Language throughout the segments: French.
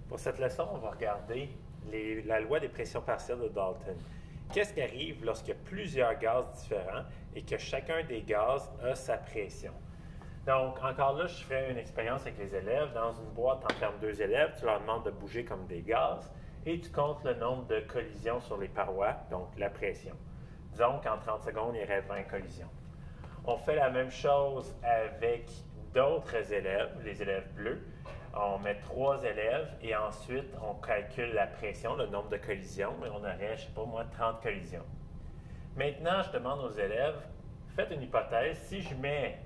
Pour cette leçon, on va regarder la loi des pressions partielles de Dalton. Qu'est-ce qui arrive lorsqu'il y a plusieurs gaz différents et que chacun des gaz a sa pression? Donc, encore là, je ferai une expérience avec les élèves. Dans une boîte, tu enfermes deux élèves, tu leur demandes de bouger comme des gaz et tu comptes le nombre de collisions sur les parois, donc la pression. Disons qu'en 30 secondes, il y aurait 20 collisions. On fait la même chose avec d'autres élèves, les élèves bleus. On met 3 élèves et ensuite on calcule la pression, le nombre de collisions, et on aurait, je ne sais pas moi, 30 collisions. Maintenant, je demande aux élèves, faites une hypothèse, si je mets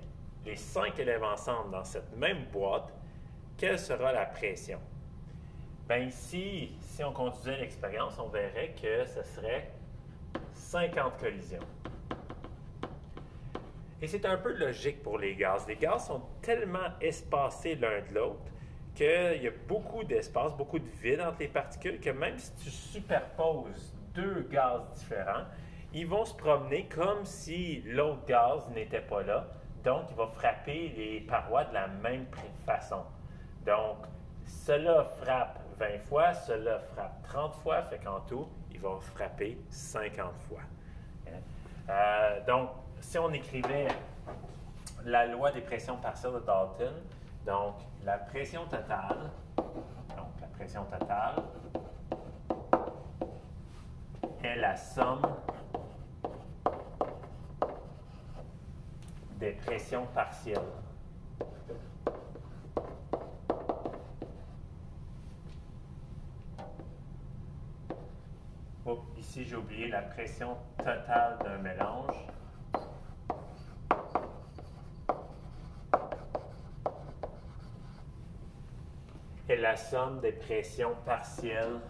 les 5 élèves ensemble dans cette même boîte, quelle sera la pression? Bien ici, si on conduisait l'expérience, on verrait que ce serait 50 collisions. Et c'est un peu logique pour les gaz. Les gaz sont tellement espacés l'un de l'autre qu'il y a beaucoup d'espace, beaucoup de vide entre les particules, que même si tu superposes deux gaz différents, ils vont se promener comme si l'autre gaz n'était pas là. Donc, il va frapper les parois de la même façon. Donc, cela frappe 20 fois, cela frappe 30 fois, fait qu'en tout, il va frapper 50 fois. Donc, si on écrivait la loi des pressions partielles de Dalton, donc la pression totale est la somme des pressions partielles. Oups, ici j'ai oublié la pression totale d'un mélange. Et la somme des pressions partielles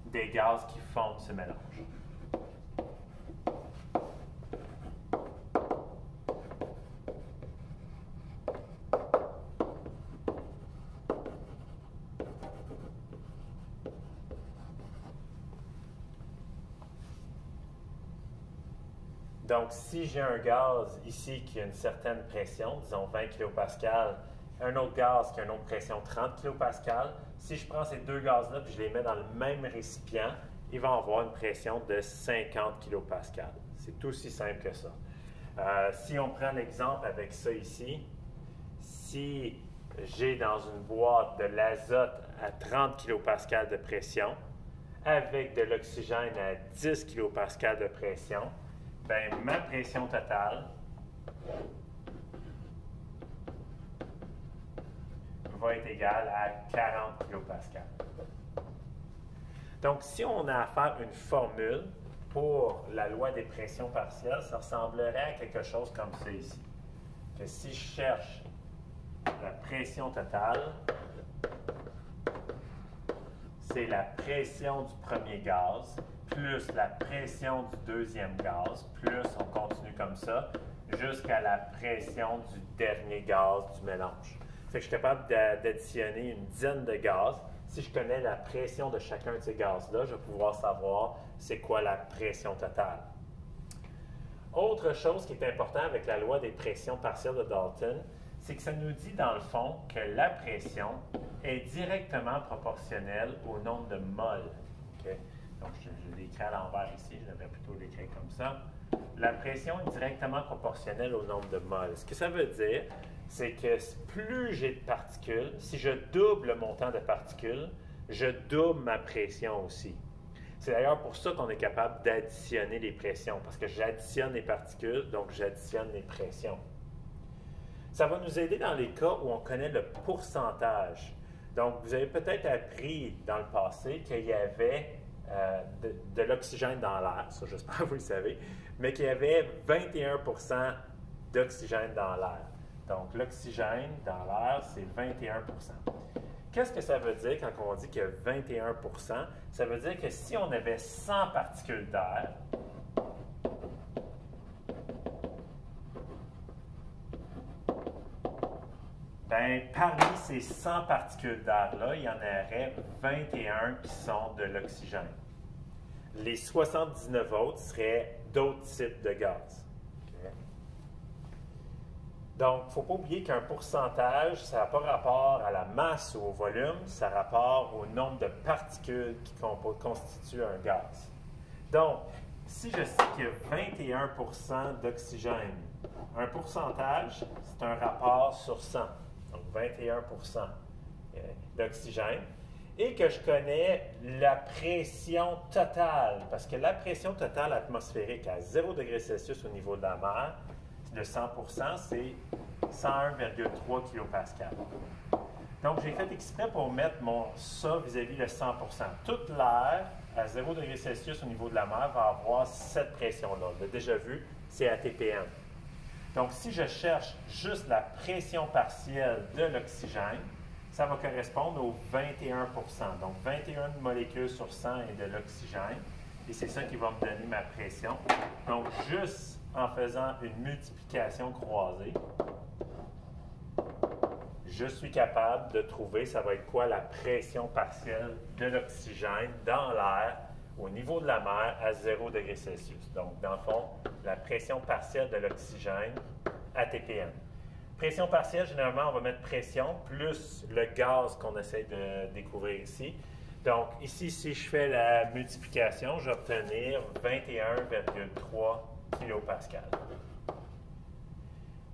des gaz qui forment ce mélange. Donc, si j'ai un gaz ici qui a une certaine pression, disons 20 kPa, un autre gaz qui a une autre pression 30 kPa, si je prends ces deux gaz-là et je les mets dans le même récipient, ils vont avoir une pression de 50 kPa. C'est aussi simple que ça. Si on prend l'exemple avec ça ici, si j'ai dans une boîte de l'azote à 30 kPa de pression, avec de l'oxygène à 10 kPa de pression, bien, ma pression totale va être égale à 40 kPa. Donc, si on a à faire une formule pour la loi des pressions partielles, ça ressemblerait à quelque chose comme ça ici. Que si je cherche la pression totale, c'est la pression du premier gaz plus la pression du deuxième gaz, plus on continue comme ça, jusqu'à la pression du dernier gaz du mélange. Fait que je suis capable d'additionner une dizaine de gaz. Si je connais la pression de chacun de ces gaz-là, je vais pouvoir savoir c'est quoi la pression totale. Autre chose qui est importante avec la loi des pressions partielles de Dalton, c'est que ça nous dit dans le fond que la pression est directement proportionnelle au nombre de moles. Okay? Donc, je l'ai écrit à l'envers ici, je devrais plutôt l'écrire comme ça. La pression est directement proportionnelle au nombre de moles. Ce que ça veut dire, c'est que plus j'ai de particules, si je double le montant de particules, je double ma pression aussi. C'est d'ailleurs pour ça qu'on est capable d'additionner les pressions, parce que j'additionne les particules, donc j'additionne les pressions. Ça va nous aider dans les cas où on connaît le pourcentage. Donc, vous avez peut-être appris dans le passé qu'il y avait de l'oxygène dans l'air, ça j'espère que vous le savez, mais qu'il y avait 21% d'oxygène dans l'air. Donc, l'oxygène dans l'air, c'est 21%. Qu'est-ce que ça veut dire quand on dit qu'il y a 21%? Ça veut dire que si on avait 100 particules d'air, bien, parmi ces 100 particules d'air-là, il y en aurait 21 qui sont de l'oxygène. Les 79 autres seraient d'autres types de gaz. Okay. Donc, il ne faut pas oublier qu'un pourcentage, ça n'a pas rapport à la masse ou au volume, ça a rapport au nombre de particules qui constituent un gaz. Donc, si je sais qu'il y a 21 d'oxygène, un pourcentage, c'est un rapport sur 100. Donc, 21 d'oxygène. Et que je connais la pression totale, parce que la pression totale atmosphérique à 0 degré Celsius au niveau de la mer, de 100 c'est 101,3 kPa. Donc, j'ai fait exprès pour mettre ça vis-à-vis de 100 Toute l'air à 0 degré Celsius au niveau de la mer va avoir cette pression-là. On l'a déjà vu, c'est ATPM. Donc, si je cherche juste la pression partielle de l'oxygène, ça va correspondre au 21 Donc, 21 molécules sur 100 est de l'oxygène. Et c'est ça qui va me donner ma pression. Donc, juste en faisant une multiplication croisée, je suis capable de trouver, ça va être quoi la pression partielle de l'oxygène dans l'air au niveau de la mer à 0 degré Celsius. Donc, dans le fond, la pression partielle de l'oxygène ATPM. Pression partielle, généralement, on va mettre pression plus le gaz qu'on essaie de découvrir ici. Donc, ici, si je fais la multiplication, je vais obtenir 21,3 kPa.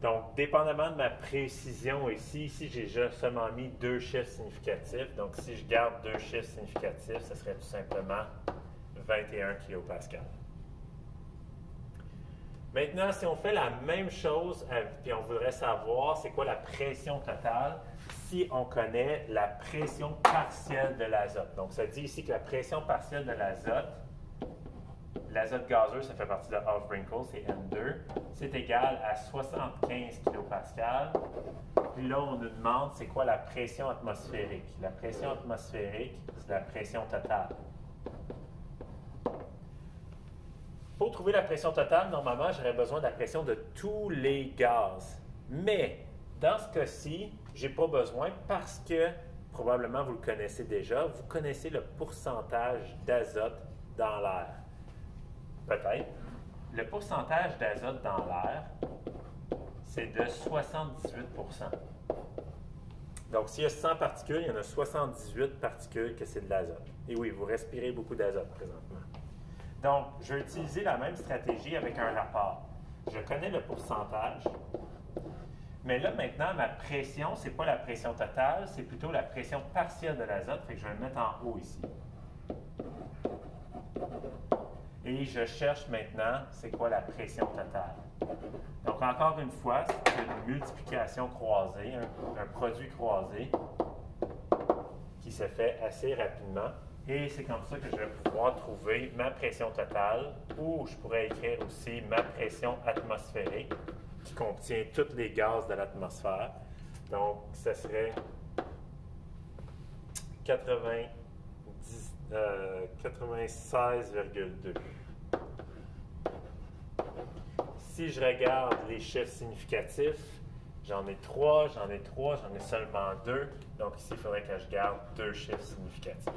Donc, dépendamment de ma précision ici, j'ai seulement mis 2 chiffres significatifs. Donc, si je garde 2 chiffres significatifs, ce serait tout simplement 21 kPa. Maintenant, si on fait la même chose, puis on voudrait savoir c'est quoi la pression totale, si on connaît la pression partielle de l'azote. Donc, ça dit ici que la pression partielle de l'azote gazeux, ça fait partie de Hofbrinkel, c'est N2, c'est égal à 75 kPa. Puis là, on nous demande c'est quoi la pression atmosphérique. La pression atmosphérique, c'est la pression totale. Pour trouver la pression totale, normalement, j'aurais besoin de la pression de tous les gaz. Mais, dans ce cas-ci, je n'ai pas besoin parce que, probablement vous le connaissez déjà, vous connaissez le pourcentage d'azote dans l'air. Peut-être. Le pourcentage d'azote dans l'air, c'est de 78 Donc, s'il y a 100 particules, il y en a 78 particules que c'est de l'azote. Et oui, vous respirez beaucoup d'azote présentement. Donc, je vais utiliser la même stratégie avec un rapport. Je connais le pourcentage, mais là, maintenant, ma pression, ce n'est pas la pression totale, c'est plutôt la pression partielle de l'azote, fait que je vais le mettre en haut ici. Et je cherche maintenant, c'est quoi la pression totale. Donc, encore une fois, c'est une multiplication croisée, un produit croisé qui se fait assez rapidement. Et c'est comme ça que je vais pouvoir trouver ma pression totale, ou je pourrais écrire aussi ma pression atmosphérique, qui contient tous les gaz de l'atmosphère. Donc, ce serait 96,2. Si je regarde les chiffres significatifs, j'en ai 3, j'en ai seulement 2. Donc ici, il faudrait que je garde 2 chiffres significatifs.